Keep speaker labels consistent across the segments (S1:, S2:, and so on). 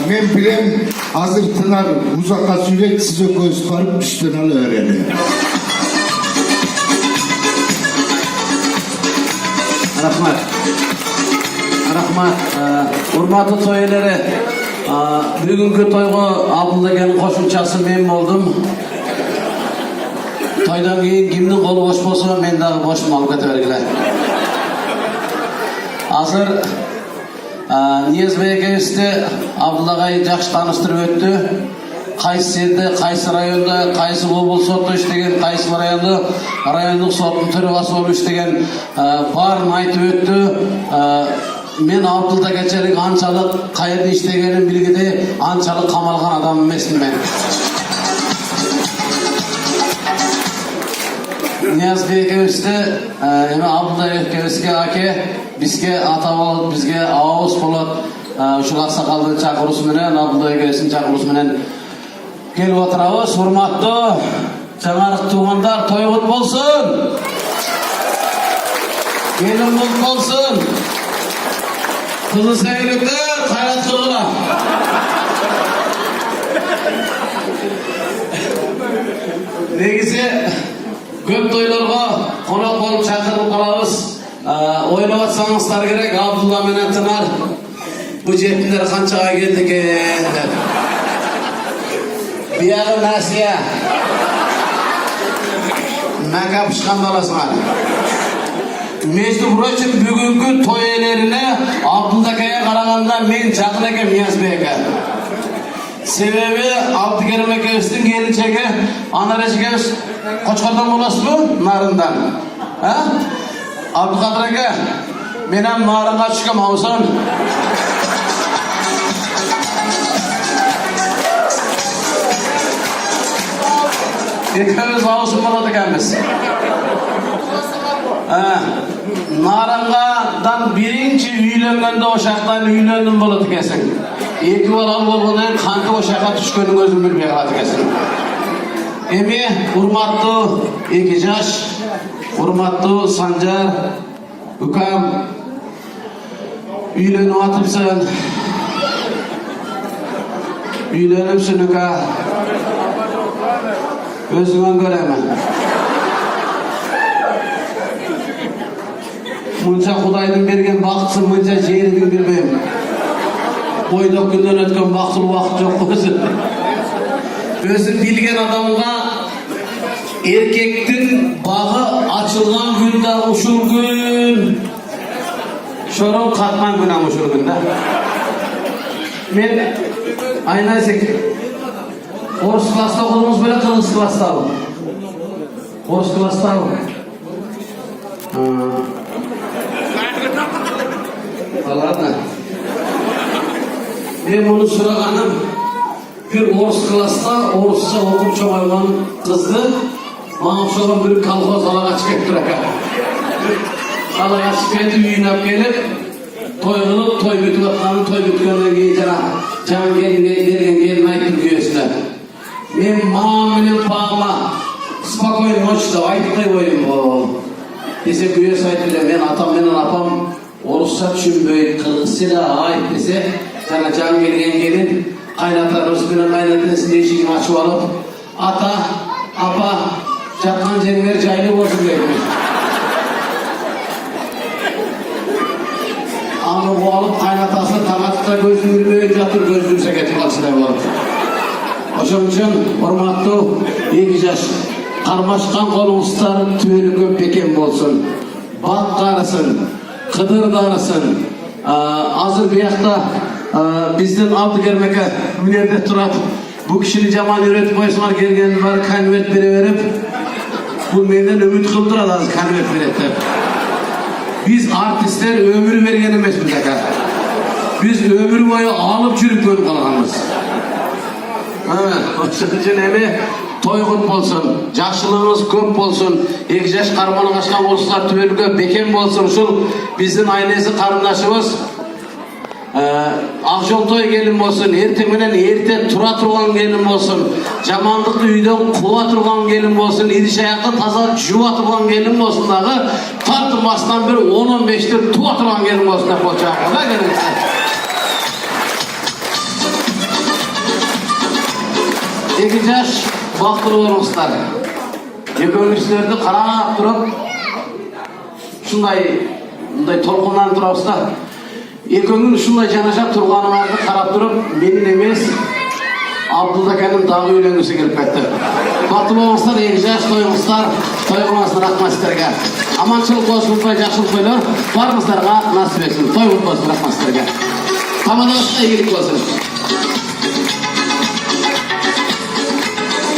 S1: Men bilem hazır Tınar uzakka sürekli size göz barıp üstten alıverelim.
S2: Rahmat. Rahmat. Hurmatlı toy eleri. Bugünkü toyga abıldagan qo'shimchasi men bo'ldim. Toydan keyin kimning qo'li bo'sh bo'lsa, men dag'i boshimni olib ketavergilay. Hozir Niyazbek akamizni Abdullag'ay yaxshi tanishtirib o'tdi. Qaysi yerda, qaysi rayonda, qaysi obl sotda ishlagan, qaysi rayonda rayonlik sotning төрағасы bo'lib ishlagan barini aytib o'tdi. Men Abdullag'achalik anchalik qayerda ishlaganini bilgide, anchalik qamalgan odam emasman men. Niyazbek akamizni, Abdullag'ay akamizga aka bizga ata bo'lib, bizga ovoz bo'lib, shu aqsoqolni chaqirusi bilan, Abdullag'ay akamizning chaqirusi bilan kelib o'tiramiz. Hurmatli chaqariq tug'anlar, to'y qut bo'lsin. Kelin qut bo'lsin. Qizni sevgiliklar, hayrat qilinglar. Negisi ko'p to'ylarga qo'noq bo'lib chaqirib qolamiz. O'ylayotsanizlar kerak, Abdulla bilan Tınar bu jetlar qanchaga keldi ekan deb. Buyog'i nasiya. Nanga pishgan bo'lasizlar. Между прочим, bugungi to'ylarini Abdullagaga qaraganda men chaqir ekan Niyazbek aka. Sebebi Abdukarim akamizning kelinchagi Anarash akamiz Qo'chqordan bo'lasizmi? Narindan. Ha? Abduqodir aka, men ham Naringa tushgan olsam. Ikkimiz olsin bo'ladi ekanmiz. Narangadan birinchi uylanganda o'shaqdan uylandim bo'ladi ekansan. Ikki bola bo'lgandan qancha o'shaqa tushganini o'zim bilmay qoladi ekansan. Emi hurmatli Egijash, hurmatli Sanjar ukam uylanyapsan. Uylanibsan uka. O'zimdan ko'raman. Muncha Xudoyning bergan baxtsi, muncha she'rining bilmayman. Bo'ydoq kundan o'tgan baxtli vaqt yo'q o'zi. O'zi bilgan odamga erkekning bag'i ochilgan kunda o'shul kun sho'roq qatman kun ham o'shul kunda. Men aynasak Orus klasda o'qidimiz bilan qirg'iz klasda. Orus klasda. Ладно. Men buni so'raganim bir Orus klasda Oruscha o'qib cho'g'aygan qizni mana o'shaga bir kolxoz alaga chiqib tur ekan. Alaga chiqib uylab kelib, to'y qilib, to'y bitayotganini to'y bitgandan keyin jan bergan kelmay turgaysilar. Men mamamni pama spokойно ночь aytib qo'yayim. Desa kuyes aytdilar, men atam bilan apam Oruscha tushunmay qilsila ayt desa, sana jan bergan kelin qaynatarimiz bilan qaynatasini eshigini ochib olib, ata, apa, jatgan jenglar joyli bo'lsin deydi. Ammo bu olib qaynatasi tamatda ko'zini bilmay yotib ko'z yumsa ketib qolsalar bo'ladi. O'shaning uchun hurmatli Egijash qarmashqan qo'lingizlar tuveli ko'p ekan bo'lsin. Baq qarisin, qidir darisin. Hozir bu yoqda bizning Abdukarim aka bu yerda turib, bu kishini jamon o'rgatib qo'ysalar kelganlar konvert beraverib, bu mendan umid qilib turadi hozir konvert beradi. Biz artistlar ömür vergen emasmiz aka. Biz ömür boyu alıp çürüp ko'rib qolganmiz. O'shaning uchun emi to'y qut bo'lsin, yaxshiligingiz ko'p bo'lsin, Egijash qarmani qashqan bo'lsalar tuveliga beken bo'lsin. Shu bizning aynesi qarindoshimiz Akşam to'y gelin bo'lsin, erta bilan erta tura turgan gelin bo'lsin, jamonlikni uydan quva turgan gelin bo'lsin, idish oyoqqa toza juva turgan gelin bo'lsin, dag'i tortmasdan bir 10-15 ta tuva turgan gelin bo'lsin deb qo'ymoqchiman. 2 yaş baqtırı bolmuşlar. Ekönüslerdi qarap turib, şunday tolqonlanıp turabsızlar. Ekönün şunday janaşap turganlarını qarap turib, menin emes, Abdullah Kerim dağı öylengisi gelip ketdi. Baqtı bolmuşlar, 2 yaş toyğuңuzlar, toyğuңuzlar rahmat sizlerge. Amançılık bolsun, жақсылық boylar, barыңızlarga nasip etsin. Toyğuңuz bolsun, rahmat sizlerge. Tamamlaşta iyilik bolsun.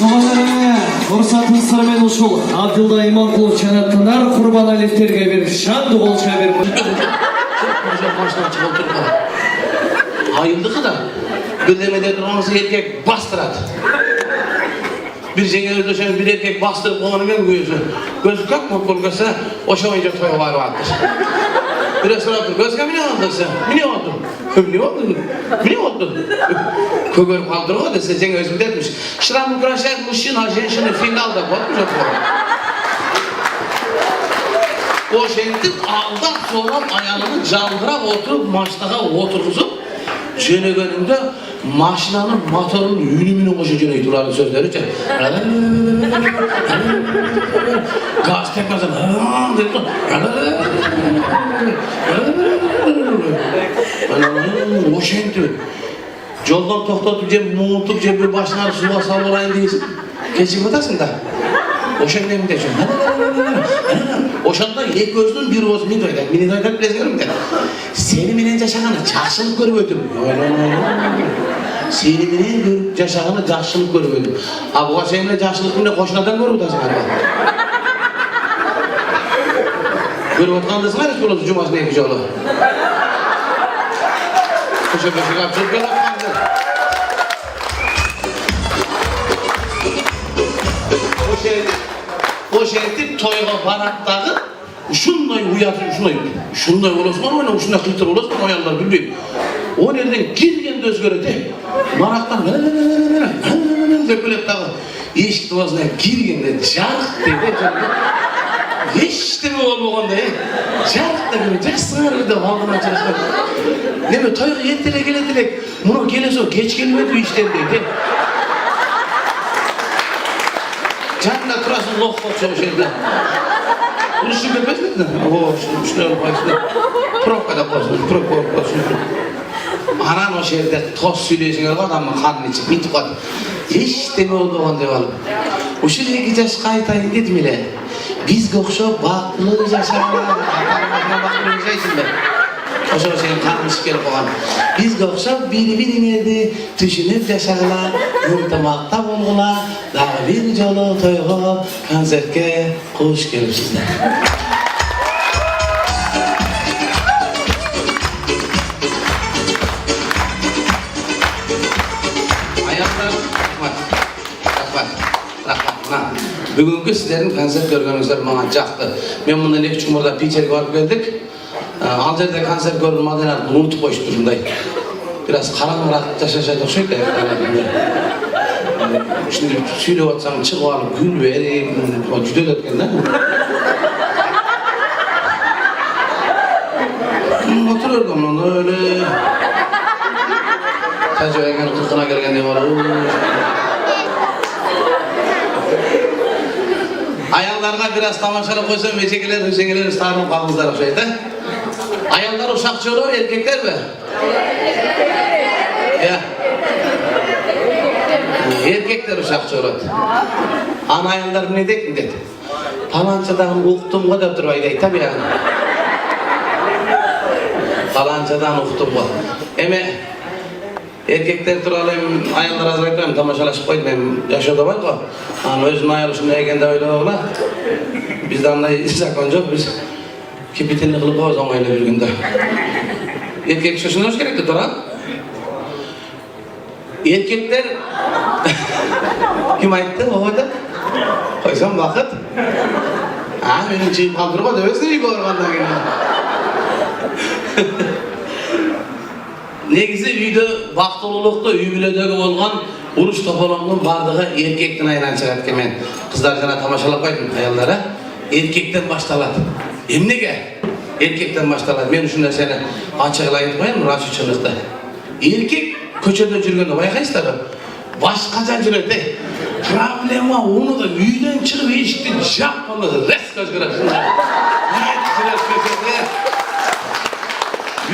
S3: Muhammad'e fırsatın sırmen uşul Abdullah İmankulov çanattılar Kurban Alifterge bir şandı bolşa bir
S4: Hayırlı kadar. Gündemede duramazsa erkek bastırat. Bir jengel döşen bir erkek bastırıp konumen gözü kalkmak kolgasa oşamayınca toyu var vardır. Biraz sonra gözüme mi ne oldu sen? Ne oldu? Ne oldu? Ne oldu? Kögör kaldırı o da sen özüm dermiş. Şıramı kıraşak muşina jenşini finalda bakmış o şentin aldan sonra ayağını caldırıp oturup maçtağa oturtup jönegönünde maşinanın motorunun yünümünü koşucunu turardı sözleri için. Gaz tekmezden o şenti yoldan toxtatıp cem muğutup cem bir başına suya sal olayım değilsin. Geçip atasın da. O şenti mi de o şanta yek gözünün bir olsun min doydak. Mini doydak bilezgerim de. Seni minen yaşağını çarşılık görüp ötüm. Seni minen yaşağını çarşılık görüp ötüm. Ha bu seninle çarşılık mine koşunadan görüp ötüm. Görüp ötündesine hiç bulası cumasını yapış oğlu. Koşa koşa kapçılık görüp o şehirde toyga baraktagı şunday uyatır, şunday olasın ama şunday kıltır olasın oyanlar bilmeyim. O nereden girgen de özgöredi. Maraktan dökület dağı. Eşit vazına girgen de jark dedi. Hiç de mi olmağında jark da gibi jaksınlar da valdına çalışmak. Neme toyga yetile geletilek. Bunu gelese o geç gelmedi işten dedi. Canla turasın loh bak çoğu şeyde. Bunu şu bebek mi? O şunu başlı. Provkada koşun, provkada koşun. Anan o şehirde toz söyleyişin adamın kanını içip bitip kaldı. Hiç deme oldu onu devalım. O şöyle 2 yaş kaytayın dedim ile. Biz kokşo baklı yaşamak. Baklı yaşayışında. O zaman senin kanını çıkarıp olan. Biz kokşo biri düşünüp yaşarlar. Unutamakta bulgular. Daha bir yolu toyga konsertke hoş gelipsizler. Ayaklar rahmat. Bugünkü sizlerin konsert görgünüzler bana çaktı. Ben bundan 2 gün burada Peter'e varıp geldik. Alcer'de konsert görülmeden unutup koştu durumdayım. Biraz karanlık yaşayacak şey de. Şimdi söyleyip atsam çık alıp gül vereyim, o cüdel etken değil mi? Otururdum onu öyle. Sadece öğrengen kırkına gelgen diye var. Ayallarga biraz tamaşalı koysam meçekeler sarılıp kalmışlar şeyde. Ayallar uşakçı olur, erkekler mi? Ya. Erkekler uşakçı olur. Ana ayallar ne dek mi dedi? Falancadan uqtum o da duraydı tabi yani. Falancadan uqtum o. Eme erkekler turalım, ayallar azraytırım, tamaşalaşıp koydu benim yaşada var ko. Ama özüm ayalışımda egen de öyle oğla. Bizden de sakon yok, biz kipitinli kılıp o zaman öyle bir günde. Erkek şaşınıyoruz gerekli turan. Erkekler kim ayıttı o da? Koysam vakit. Ha benim çiğip kaldırma dövesini bir ormandan geliyor. Negisi uyda vaqtolulukta üybiledegi olgan urush to'polonning bardig'i erkekdan aylanchilar ekan. Qizlar jana tomoshalab qo'ydim ayollara. Erkekdan boshlanadi. Nega? Erkekdan boshlanadi. Men shunday seni ochiqlab aytib qo'yaman, rost uchunlikda. Erkek ko'chada yurganda bayqaysizlar. başkaca жүреді. Проблема onu da үйден çıkıp eşikten жапқаны резко özgürürsün.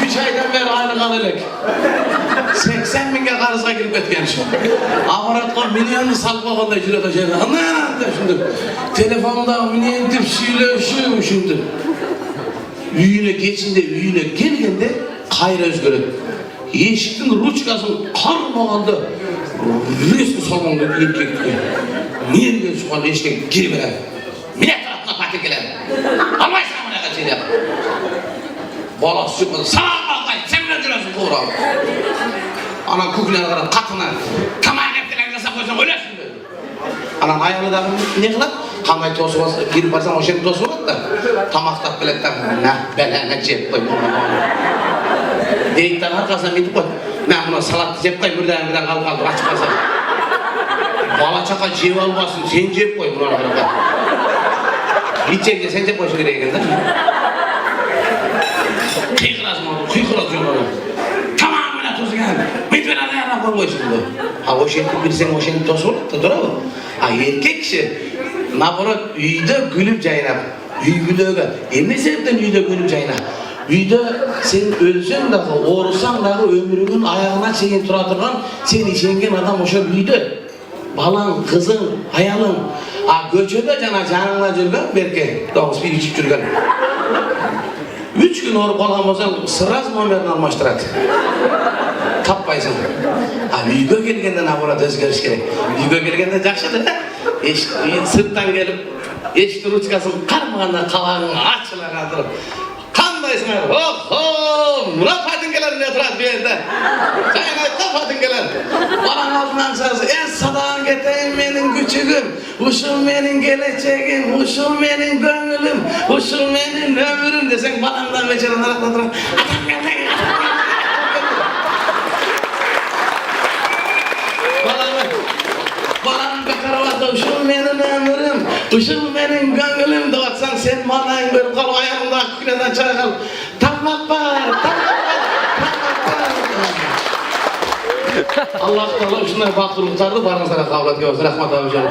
S4: 3 aydan beri aynı kalılık. 80 binge karıza girip etken şu. Aparatqa milyonlu salып қалғандай жүреді жерде. Ана деп шүндір. Telefonda milyon деп сөйлешіп шүндір. Үйіне geçinde, үйіне келгенде қайра өзгереді. Eşiktin ручкасын қармағанда резко салмаңда еркекке. Мен де соған eşikке кире береді. Міне тарапына пәтер келеді. Алмайсың мына қачелеп. Balası çıkmadı. Salam bakayım. Sen ne diyorsun doğru abi? Anam kukuyla kadar katına. Tamam heptiler kasa koysan öylesin dedi. Anam ayağını da ne kılar? Kanay tosu olsa girip varsan o şeyin tosu olur da. Tamaktak biletten ne belene cep koy. Deyikten arkasına bitip koy. Ben buna salat cep koy. Birden kaldı açmasa. Bala çaka cep almasın. Sen cep koy buna kadar. Gidecek de sen cep koysun gereği geldi. Kıyıkıraz yolları. Tamamına tozu geldi. Bitmeden ayağına koymuyorsun bu. Ha o şeyin bilsen o şeyin tozu olur da doğru mu? Ha erkek kişi. Naborat uyda gülüp caynap. Uy gülüge. Ne sebepten uyda gülüp caynap? Uyda sen ölsen dahi, oğursan dahi ömrünün ayağına çekin turatırgan sen işengen adam oşa uyda. Balan, kızın, hayalın. Ha göçöde canına жүрген belki 9 bir içip жүрген. 3 gün orup alamazsan sıraz numaranı almıştırat. Tappaysın. Ha uyga kelgende naborat özgeriş gerek. Uyga kelgende jakşı da. Sırttan gelip eşik ruchkaсын qarmaganda qabağın açıla qaldırıp. Qandaysın abi? Oh, Murat Fatingeler ne turat bir yerde. Sayın aytqa Fatingeler. Balan altından sarısı. Sadağın geteyin menin küçüğüm. Uşul menin geleceğim. Uşul menin gönlüm. Uşul menin ömrüm desen balandan beceren araklandıran. Adam gelmeyin. Balan bekaravatta uşul menin ömrüm. Uşul menin gönlüm de baksan sen balayın bir kal ayağımda küküleden çay kal. Takmak var. Allah Teala şunday baxtırlıqlardı barınızlara qabul etgan. Rahmat abi canım.